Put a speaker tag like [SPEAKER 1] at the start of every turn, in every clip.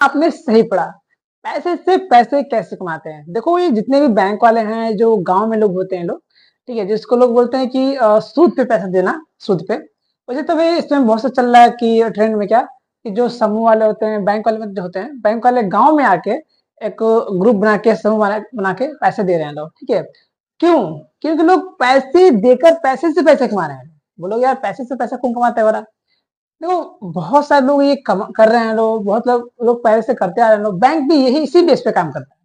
[SPEAKER 1] आपने सही पढ़ा। पैसे से पैसे कैसे कमाते हैं? देखो ये जितने भी बैंक वाले हैं, जो गाँव में लोग होते हैं लोग, ठीक है? जिसको लोग बोलते हैं कि सूद पे पैसा देना, सूद पे। वैसे तो भई इसमें बहुत सा चल रहा है कि ट्रेंड में क्या, कि जो समूह वाले होते हैं, बैंक वाले जो होते हैं, बैंक वाले गाँव में आके एक ग्रुप बना के, समूह बना के पैसे दे रहे हैं लोग, ठीक है? क्यों? क्योंकि लोग पैसे देकर पैसे से पैसे कमा रहे हैं। वो लोग यार पैसे से पैसा कौन कमाता है भला? देखो बहुत सारे लोग ये कर रहे हैं, लोग बहुत लोग पहले से करते आ रहे हैं लोग, बैंक भी यही इसी बेस पे काम करता है,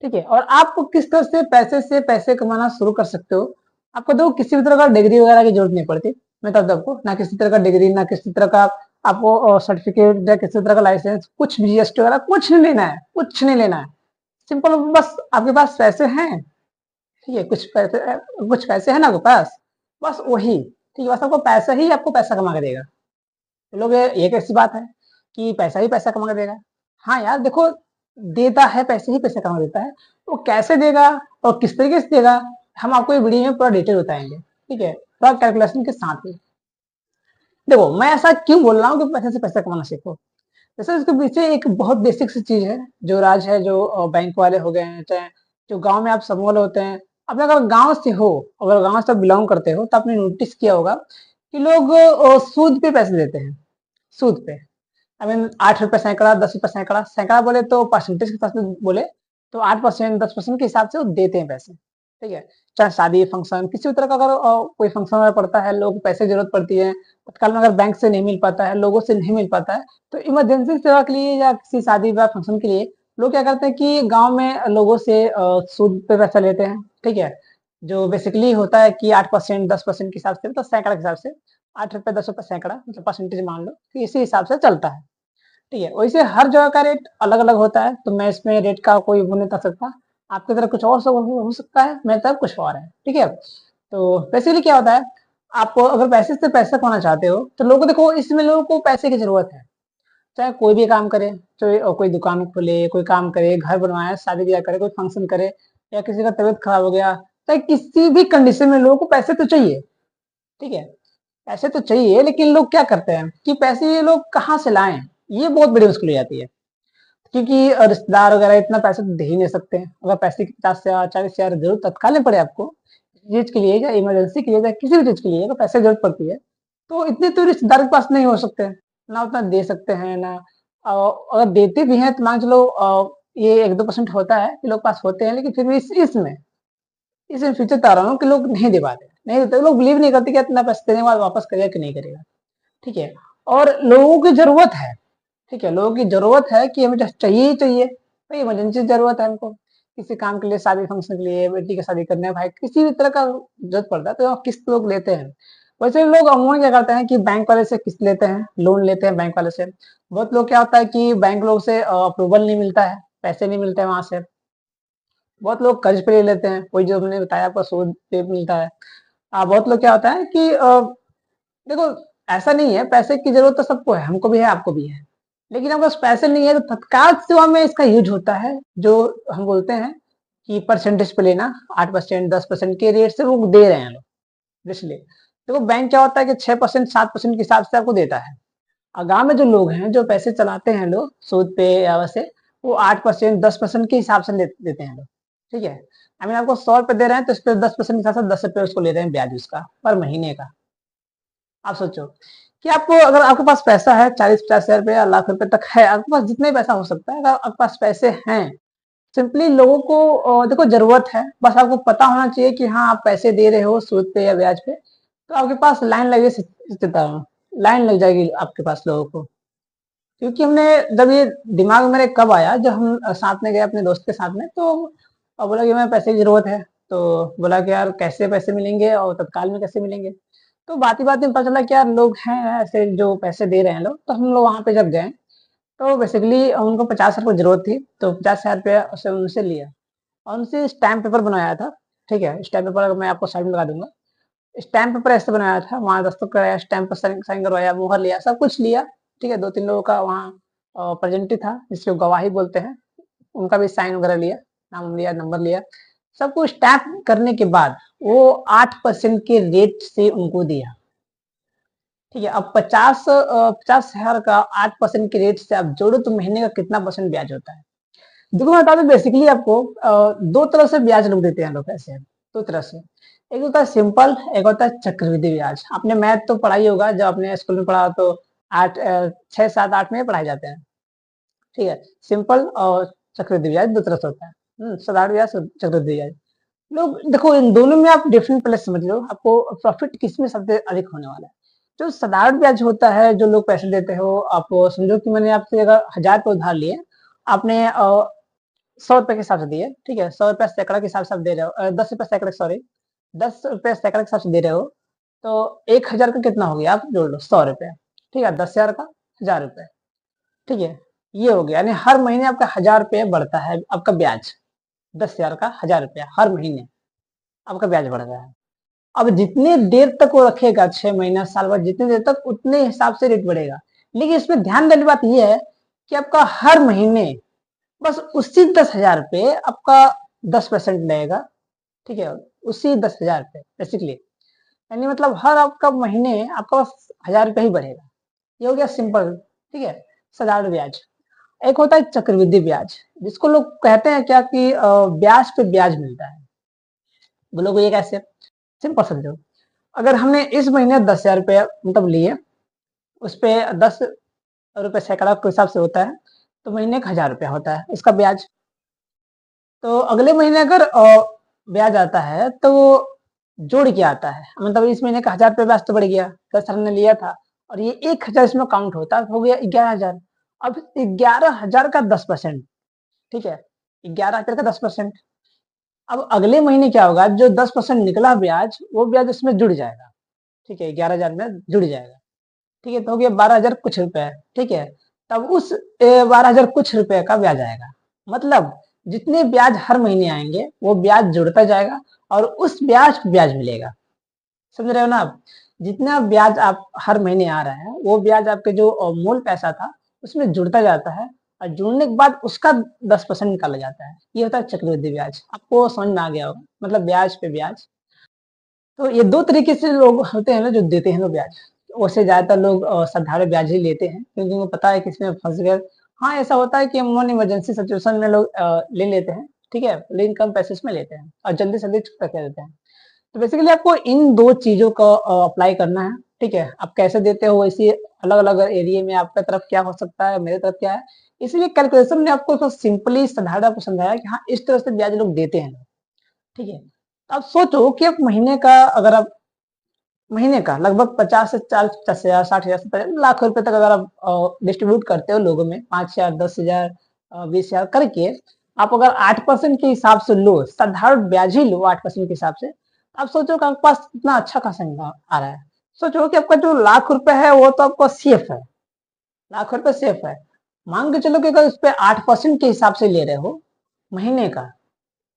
[SPEAKER 1] ठीक है? और आप किस तरह से पैसे कमाना शुरू कर सकते हो, आपको देखो किसी भी तरह का डिग्री वगैरह की जरूरत नहीं पड़ती। मैं बता दूं आपको, ना किसी तरह का डिग्री, ना किसी तरह का आपको सर्टिफिकेट या किसी तरह का लाइसेंस, कुछ भी जीएसटी वगैरह कुछ नहीं लेना है, कुछ नहीं लेना है। सिंपल, बस आपके पास पैसे हैं, ठीक है? कुछ पैसे हैं ना आपके पास, बस वही, ठीक है? बस आपको पैसा ही आपको पैसा कमा के देगा। तो लोग ये कैसी बात है कि पैसा ही पैसा कमा के देगा? हाँ यार देखो, देता है पैसे ही पैसे कमा देता है। वो कैसे देगा और किस तरीके से देगा, हम आपको ये वीडियो में पूरा डिटेल बताएंगे, ठीक है? पूरा कैलकुलेशन के साथ ही। देखो मैं ऐसा क्यों बोल रहा हूँ कि पैसे से पैसा कमाना सीखो। जैसे इसके पीछे एक बहुत बेसिक सी चीज है, जो राज है, जो बैंक वाले हो गए हैं, चाहे जो गांव में आप समूह वाले होते हैं। अब अगर गांव से हो, अगर गांव से बिलोंग करते हो, तो आपने नोटिस किया होगा कि लोग सूद पे पैसे देते हैं, सूद पे। आई मीन 8 रुपए सैकड़ा, 10 रुपए सैकड़ा, सैकड़ा बोले तो परसेंटेज के हिसाब से बोले तो 8%, 10% के हिसाब से वो देते हैं पैसे, ठीक है? चाहे शादी फंक्शन, किसी भी तरह का अगर कोई फंक्शन वगैरह पड़ता है, लोग पैसे की जरूरत पड़ती है, तत्काल में अगर बैंक से नहीं मिल पाता है, लोगों से नहीं मिल पाता है, तो इमरजेंसी सेवा के लिए या किसी शादी या फंक्शन के लिए लोग क्या करते हैं कि गांव में लोगों से सूद पे पैसा लेते हैं, ठीक है? जो बेसिकली होता है कि 8%, 10% के हिसाब से, मतलब सैकड़ा के हिसाब से, 8 रुपए, 10 रुपए सैकड़ा, मतलब परसेंटेज मान लो, तो इसी हिसाब से चलता है, ठीक है? वैसे हर जगह का रेट अलग अलग होता है, तो मैं इसमें रेट का कोई वो नहीं बता सकता। आपकी तरफ कुछ और हो सकता है, मेरी तरफ कुछ और है, ठीक है? तो बेसिकली क्या होता है, आप अगर पैसे से पैसा कमाना चाहते हो, तो लोगों को देखो, इसमें लोगों को पैसे की जरूरत है। चाहे कोई भी काम करे, चाहे कोई दुकान खोले, कोई काम करे, घर बनवाए, शादी ब्याह करे, कोई फंक्शन करे, या किसी का तबीयत खराब हो गया, चाहे किसी भी कंडीशन में लोगों को पैसे तो चाहिए, ठीक है? पैसे तो चाहिए, लेकिन लोग क्या करते हैं कि पैसे ये लोग कहाँ से लाएं, ये बहुत बड़ी मुश्किल हो जाती है। क्योंकि रिश्तेदार वगैरह इतना पैसे तो दे ही नहीं सकते हैं। अगर पैसे की 50 हजार 40 हजार जरूरत तत्काल में पड़े आपको, चीज के लिए या इमरजेंसी के लिए या किसी भी चीज के लिए अगर पैसे की जरूरत पड़ती है, तो इतने तो रिश्तेदार के पास नहीं हो सकते हैं, ना उतना दे सकते हैं ना। अगर देते भी हैं तो मान चलो ये 1-2% होता है कि लोग पास होते हैं, लेकिन फिर भी इसमें फ्यूचर बता रहा हूँ कि लोग नहीं दे पाते, नहीं देते, लोग बिलीव नहीं करते कि इतना पैसे देने के बाद वापस करेगा कि नहीं करेगा, ठीक है? और लोगों की जरूरत है, ठीक है? लोगों की जरूरत है कि हमें चाहिए ही चाहिए, भाई इमरजेंसी जरूरत है हमको, किसी काम के लिए, शादी फंक्शन के लिए, बेटी की शादी करने, भाई किसी भी तरह का जरूरत पड़ता है, तो किस्त लोग लेते हैं। वैसे लोग अमूमन क्या करते हैं कि बैंक वाले से किस्त लेते हैं, लोन लेते हैं बैंक वाले से। बहुत लोग क्या होता है कि बैंक लोग से अप्रूवल नहीं मिलता है, पैसे नहीं मिलते हैं वहां से। बहुत लोग कर्ज पे ले लेते हैं, कोई जो हमने बताया आपको सूद पे मिलता है। बहुत लोग क्या होता है कि देखो, ऐसा नहीं है, पैसे की जरूरत तो सबको है, हमको भी है, आपको भी है। लेकिन अगर पैसे नहीं है तो तत्काल सेवा में इसका यूज होता है, जो हम बोलते हैं कि परसेंटेज पे लेना, 8%, 10% के रेट से वो दे रहे हैं लोग, इसलिए देखो बैंक क्या होता है कि 6%, 7% के हिसाब से आपको देता है। और गाँव में जो लोग हैं, जो पैसे चलाते हैं लोग सूद पे या वैसे, वो 8%, 10% के हिसाब से देते हैं लोग, ठीक है? आई मीन आपको 100 रुपए दे रहे हैं, तो इस पे 10% के हिसाब से 10 रुपए उसको ले रहे हैं ब्याज उसका, पर महीने का। आप सोचो कि आपको, अगर आपके पास पैसा है 40-50 हजार रुपए या लाख रुपए तक है, आपके पास जितने पैसा हो सकता है, अगर आपके पास पैसे हैं, सिंपली लोगों को देखो जरूरत है, बस आपको पता होना चाहिए कि हाँ आप पैसे दे रहे हो सूद पे या ब्याज पे, तो आपके पास लाइन लगे, लाइन लग जाएगी आपके पास लोगों को। क्योंकि हमने, जब ये दिमाग में मेरे कब आया, जब हम साथ में गए अपने दोस्त के साथ में, तो बोला कि हमें पैसे की जरूरत है, तो बोला कि यार कैसे पैसे मिलेंगे और तत्काल में कैसे मिलेंगे। तो बात ही में पता चला कि यार लोग हैं ऐसे जो पैसे दे रहे हैं लोग, तो हम लोग वहां पे जब गए, तो बेसिकली उनको 50 रुपये की जरूरत थी, तो 50 हजार रुपया उसे उनसे लिया और उनसे स्टैम्प पेपर बनवाया था, ठीक है? स्टैम्प पेपर मैं आपको साइड में लगा दूंगा। स्टैम्प पेपर ऐसे बनाया था, वहां दस्तखत कराया, स्टैम्प पर साइन करवाया, मुहर लिया, सब कुछ लिया, ठीक है? 2-3 लोगों का वहाँ प्रेजेंट था, जिसको गवाही बोलते हैं, उनका भी साइन वगैरह लिया, नाम लिया, नंबर लिया, सब कुछ स्टैम्प करने के बाद वो 8% के रेट से उनको दिया। ठीक है, अब 50,000 का 8% के रेट से आप जोड़ो तो महीने का कितना परसेंट ब्याज होता है? देखो मैं बता दूं, बेसिकली आपको दो तरह से ब्याज लोग देते हैं, लोग पैसे दो तरह से। एक होता है सिंपल, एक होता है चक्रवृद्धि ब्याज। आपने मैथ तो पढ़ा ही होगा, जब आपने स्कूल में पढ़ा तो 6, 7, 8 में पढ़ाए जाते हैं। ठीक है, सिंपल और चक्रवृद्धि ब्याज दो तरह से होता है। साधारण ब्याज, चक्रवृद्धि ब्याज। लोग देखो, इन दोनों में आप डिफरेंट पहले समझ लो, आपको प्रॉफिट किस में सबसे अधिक होने वाला है। जो साधारण ब्याज होता है, जो लोग पैसे देते हो, आप समझो कि मैंने आपसे अगर 1000 रुपये उधार लिए, आपने 100 रुपए के हिसाब से दिए, ठीक है, 100 रुपया सैकड़ा के हिसाब से आप दे रहे हो, 10 रुपए सैकड़ा, सॉरी, 10 रुपए सैकड़ा के हिसाब से दे रहे हो, तो 1000 का कितना हो गया, आप जोड़ लो, 100 रुपए। ठीक है, 10,000 का 1000 रुपए। ठीक है, ये हो गया, यानी हर महीने आपका 1000 रुपये बढ़ता है आपका ब्याज। 10,000 का 1000 रुपया हर महीने आपका ब्याज बढ़ रहा है। अब जितने देर तक वो रखेगा, 6 महीना, साल भर, जितने देर तक, उतने हिसाब से रेट बढ़ेगा। लेकिन इसमें ध्यान देने वाली बात यह है कि आपका हर महीने बस उसी 10,000 रुपये आपका 10% लगेगा। ठीक है, उसी 10,000 रुपये बेसिकली, यानी मतलब हर आपका महीने आपका बस 1000 रुपये ही बढ़ेगा। ये हो गया सिंपल। ठीक है, साधारण ब्याज। एक होता है चक्रवृद्धि ब्याज, जिसको लोग कहते हैं क्या कि ब्याज पे ब्याज मिलता है। बोलोगे ये कैसे? सिंपल समझो, अगर हमने इस महीने 10,000 रुपये मतलब लिए, उस पे 10 रुपये सैकड़ा के हिसाब से होता है, तो महीने का 1000 रुपया होता है उसका ब्याज। तो अगले महीने अगर ब्याज आता है तो वो जोड़ के आता है, मतलब इस महीने का 1000 रुपये ब्याज तो बढ़ गया, 10 हमने लिया था, और ये 1000 इसमें काउंट होता है, हो गया 11,000। अब 11,000 का 10%, ठीक है, 11,000 का 10%। अब अगले महीने क्या होगा, जो 10% निकला ब्याज, वो ब्याज उसमें जुड़ जाएगा। ठीक है, 11,000 में जुड़ जाएगा। ठीक है, तो हो गया 12,000 कुछ रुपए। ठीक है, तब उस 12,000 कुछ रुपए का ब्याज आएगा। मतलब जितने ब्याज हर महीने आएंगे, वो ब्याज जुड़ता जाएगा, और उस ब्याज पे ब्याज मिलेगा। समझ रहे हो ना आप? जितना ब्याज आप हर महीने आ रहा है, वो ब्याज आपके जो मूल पैसा था, उसमें जुड़ता जाता है, और जुड़ने के बाद उसका 10% निकाला जाता है। ये होता है चक्रवृद्धि ब्याज। आपको समझ में आ गया होगा, मतलब ब्याज पे ब्याज। तो ये दो तरीके से लोग होते हैं ना जो देते हैं लोग ब्याज। वैसे ज्यादातर लोग साधारण ब्याज ही लेते हैं, क्योंकि उनको पता है कि इसमें फंस गए। हाँ, ऐसा होता है कि अमूमन इमरजेंसी सिचुएशन में लोग ले लेते हैं। ठीक है, लेकिन कम पैसे में लेते हैं और जल्दी से जल्दी चुकता कर देते हैं। तो बेसिकली आपको इन दो चीजों को अप्लाई करना है। ठीक है, आप कैसे देते हो, इसी अलग अलग एरिया में आपका तरफ क्या हो सकता है, मेरे तरफ क्या है। इसीलिए कैलकुलेशन ने आपको तो सिंपली साधारण आपको समझाया कि हाँ, इस तरह से ब्याज लोग देते हैं। ठीक है, तो आप सोचो कि आप महीने का, अगर आप महीने का लगभग 50 से 40, 50,000, 60,000, 70,000, लाख रुपए तक अगर आप डिस्ट्रीब्यूट करते हो लोगों में, 5,000, 10,000, 20,000 करके, आप अगर 8% के हिसाब से लो, साधारण ब्याज ही लो 8% के हिसाब से, आप सोचो कि आपके पास कितना अच्छा खासा इनकम आ रहा है। सोचो कि आपका जो लाख रुपए है वो तो आपका सेफ है, लाख रुपए सेफ है। मान के चलो कि अगर उस पर 8% के हिसाब से ले रहे हो महीने का,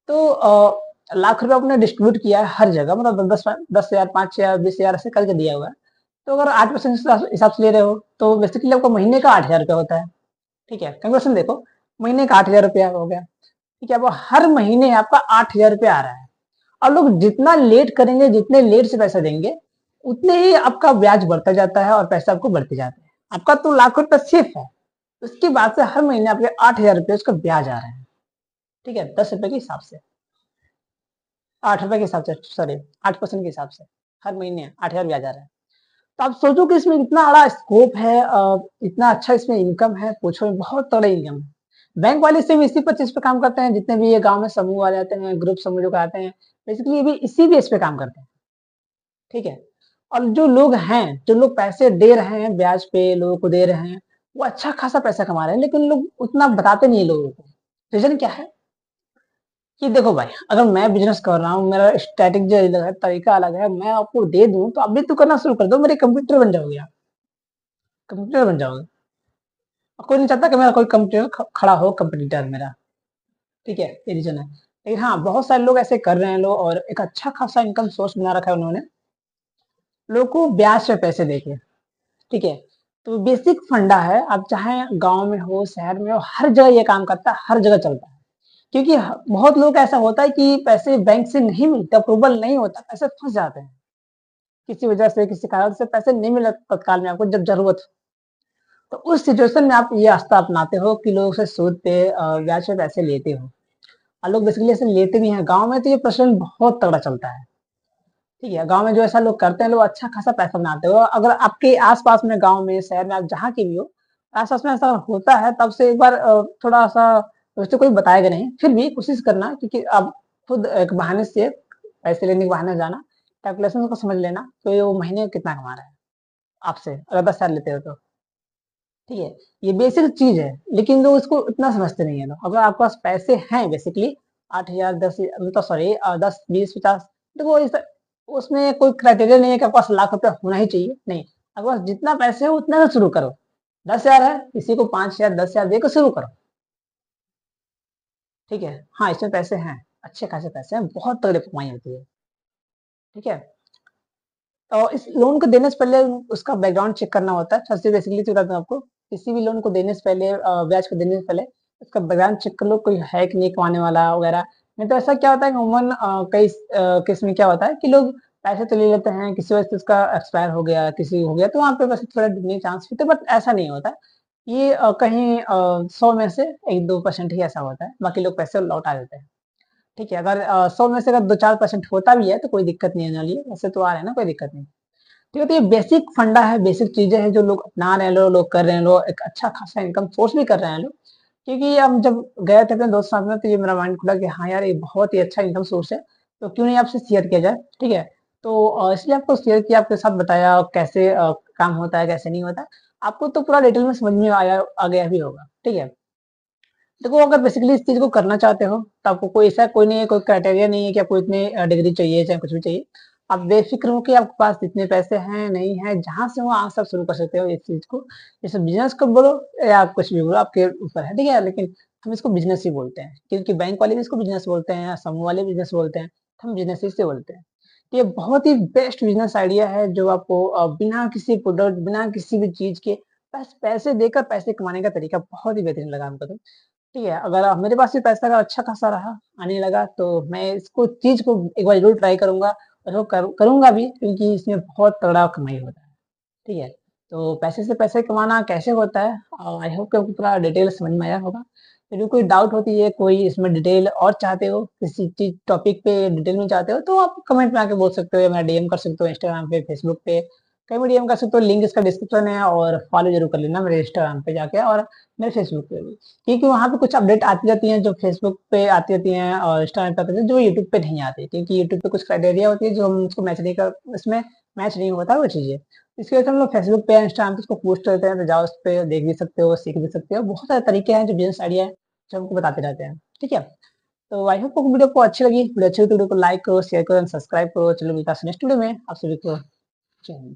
[SPEAKER 1] तो लाख रुपए आपने डिस्ट्रीब्यूट किया है हर जगह, मतलब 10,000, 5,000, 20,000 ऐसे करके दिया हुआ है। तो अगर 8% हिसाब से ले रहे हो, तो बेसिकली आपको महीने का 8,000 रुपया होता है। ठीक है, कैलकुलेशन देखो, महीने का 8,000 रुपया हो गया। ठीक है, अब हर महीने आपका 8,000 रुपया आ रहा है। और लोग जितना लेट करेंगे, जितने लेट से पैसा देंगे, उतने ही आपका ब्याज बढ़ता जाता है और पैसा आपको बढ़ते जाते हैं। आपका तो लाख रुपया सेफ है, उसके बाद से हर महीने आपके 8,000 रुपये उसका ब्याज आ रहा है। ठीक है, 10 रुपए के हिसाब से, 8 रुपए के हिसाब से, सॉरी, 8% के हिसाब से हर महीने 8,000 ब्याज आ रहा है। तो आप सोचो कि इसमें कितना बड़ा स्कोप है, इतना अच्छा इसमें इनकम है, पूछो, बहुत तगड़ा इनकम है। बैंक वाले सिर्फ इसी पर चीज पे काम करते हैं, जितने भी ये गांव में समूह आ जाते हैं, ग्रुप समूह जो आते हैं, बेसिकली ये भी इसी बेस पे काम करते हैं। ठीक है, और जो लोग हैं, जो लोग पैसे दे रहे हैं ब्याज पे, लोगों को दे रहे हैं, वो अच्छा खासा पैसा कमा रहे हैं, लेकिन लोग उतना बताते नहीं है लोगों को। रीजन क्या है कि देखो भाई, अगर मैं बिजनेस कर रहा हूँ, मेरा स्ट्रेटेजी अलग है, तरीका अलग है, मैं आपको दे दूं तो अभी तो करना शुरू कर दो, मेरे कंप्यूटर बन जाओगे आप, कंप्यूटर बन जाओगे। और कोई नहीं चाहता कि मेरा कोई कंप्यूटर खड़ा हो, कंप्यूटर मेरा। ठीक है, ये रीजन है। लेकिन हाँ, बहुत सारे लोग ऐसे कर रहे हैं लोग, और एक अच्छा खासा इनकम सोर्स बना रखा है उन्होंने, लोग को ब्याज पे पैसे देके। ठीक है, तो बेसिक फंडा है, आप चाहे गांव में हो, शहर में हो, हर जगह ये काम करता है, हर जगह चलता है। क्योंकि बहुत लोग ऐसा होता है कि पैसे बैंक से नहीं मिलते, अप्रूवल नहीं होता, पैसे फंस जाते हैं। किसी वजह से, किसी कारण से पैसे नहीं मिले तत्काल में आपको जब ज़रूरत हो, तो उस सिचुएशन में आप ये रास्ता अपनाते हो कि लोगों से सूद पे ब्याज पे पैसे लेते हो। और लोग बेसिकली ऐसे लेते भी हैं। गाँव में तो ये प्रचलन बहुत तगड़ा चलता है। ठीक है, गाँव में जो ऐसा लोग करते हैं, लोग अच्छा खासा पैसा बनाते हो। अगर आपके आस-पास में गाँव में, शहर में, आप जहाँ की भी हो, आस-पास में ऐसा होता है, तब से एक बार थोड़ा-सा वैसे कोई बताएगा नहीं, फिर भी कोशिश करना, क्योंकि आप खुद एक बहाने से पैसे लेने के बहाने जाना, कैलकुलेशन को समझ लेना, तो ये वो महीने में कितना कमा रहा है आपसे, अगर 10,000 लेते हो तो। ठीक है, ये बेसिक चीज़ है, लेकिन लोग इसको इतना समझते नहीं है लोग। अगर आपके पास पैसे हैं बेसिकली 8,000 10 मतलब सॉरी 10, 20, 50, देखो इस उसमें कोई क्राइटेरिया नहीं है कि आपके पास लाख रुपया होना ही चाहिए, नहीं। आपके पास जितना पैसे हो उतना से शुरू करो। 10,000 है, किसी को 5,000 10,000 देकर शुरू करो। ठीक है? हाँ, इसमें पैसे हैं, अच्छे खासे पैसे हैं, बहुत तगड़ी कमाई होती है। ठीक है? तो इस लोन को देने से पहले उसका बैकग्राउंड चेक करना होता है। सबसे बेसिकली तो बताता हूँ आपको, किसी भी लोन को देने से पहले ब्याज को देने से पहले उसका बैकग्राउंड चेक कर लो, कोई है कि नहीं कमाने वाला वगैरह। नहीं तो ऐसा क्या होता है कि अमूमन कई केस में क्या होता है कि लोग पैसे तो ले लेते हैं, किसी वजह से उसका एक्सपायर हो गया, किसी हो गया, तो वहाँ पे वैसे थोड़ा डूबने के चांस होते हैं, बट ऐसा नहीं होता है। ये कहीं 100 में से 1-2% ही ऐसा होता है, बाकी लोग पैसे लौटा देते हैं। ठीक है? अगर 100 में से अगर 2-4% होता भी है, तो कोई दिक्कत नहीं है ना लिए, वैसे तो आ रहे हैं ना, कोई दिक्कत नहीं। ठीक है, तो ये बेसिक फंडा है, बेसिक चीज़ें हैं जो लोग अपना रहे हैं, लोग कर रहे हैं, लोग एक अच्छा खासा इनकम सोर्स भी कर रहे हैं लोग। क्योंकि हम जब गए थे अपने दोस्त के साथ में, तो ये मेरा माइंड खुला कि हाँ यार, ये बहुत ही अच्छा इनकम सोर्स है, तो क्यों नहीं आपसे शेयर किया जाए, ठीक है? तो इसलिए आपको शेयर किया, आपके साथ बताया कैसे काम होता है, कैसे नहीं होता है। आपको तो पूरा डिटेल में समझ में आया आ गया भी होगा, ठीक है? देखो, अगर बेसिकली इस चीज़ को करना चाहते हो, तो आपको कोई ऐसा कोई नहीं है, कोई क्राइटेरिया नहीं है कि आपको इतने डिग्री चाहिए, चाहे कुछ भी चाहिए। आप बेफ़िक्र हो कि आपके पास इतने पैसे हैं, नहीं हैं, जहाँ से हो आप सब शुरू कर सकते हो इस चीज़ को। जैसे बिज़नेस को बोलो या कुछ भी बोलो, आपके ऊपर है, ठीक है? लेकिन हम इसको बिज़नेस ही बोलते हैं, क्योंकि बैंक वाले भी इसको बिज़नेस बोलते हैं, समूह वाले बिज़नेस बोलते हैं, हम बिज़नेस ही से बोलते हैं। ये बहुत ही बेस्ट बिज़नेस आइडिया है, जो आपको बिना किसी प्रोडक्ट, बिना किसी भी चीज़ के बस पैसे देकर पैसे कमाने का तरीका बहुत ही बेहतरीन लगा हमको तो। ठीक है, अगर मेरे पास भी पैसा अगर अच्छा खासा रहा, आने लगा, तो मैं इसको चीज़ को एक बार ज़रूर ट्राई करूँगा, और वो करूँगा भी, क्योंकि इसमें बहुत तगड़ा कमाई होता है। ठीक है? तो पैसे से पैसे कमाना कैसे होता है, आई होप कि आपको पूरा डिटेल समझ में आया होगा। यदि कोई डाउट होती है, कोई इसमें डिटेल और चाहते हो, किसी चीज़ टॉपिक पे डिटेल में चाहते हो, तो आप कमेंट में आके बोल सकते हो, या मेरा डीएम कर सकते हो इंस्टाग्राम पे, फेसबुक पे, कहीं भी डीएम कर सकते हो। लिंक इसका डिस्क्रिप्शन है, और फॉलो ज़रूर कर लेना मेरे इंस्टाग्राम पे जाके, और मेरे फेसबुक पे भी। क्योंकि वहाँ पे कुछ अपडेट आती रहती हैं, जो फेसबुक पे आती रहती हैं और इंस्टाग्राम पे आती हैं, जो यूट्यूब पे नहीं आती, क्योंकि यूट्यूब पे कुछ क्राइटेरिया होती है जो हम उसको मैच नहीं कर, उसमें मैच नहीं होता वो चीज़ें। इसकी वजह से हम लोग फेसबुक पे या इंस्टाग्राम पे उसको पोस्ट करते हैं, तो जाओ उस पे देख भी सकते हो, सीख भी सकते हो। बहुत सारे तरीके हैं जो बिज़नेस आइडिया है, जो हमको बताते रहते हैं। ठीक है? तो आई होप आपको वीडियो को अच्छी लगी। वीडियो अच्छी लगी तो वीडियो को लाइक करो, शेयर करो एंड सब्सक्राइब करो। चलो मिलता है नेक्स्ट वीडियो में। आप सभी को जय हिंद।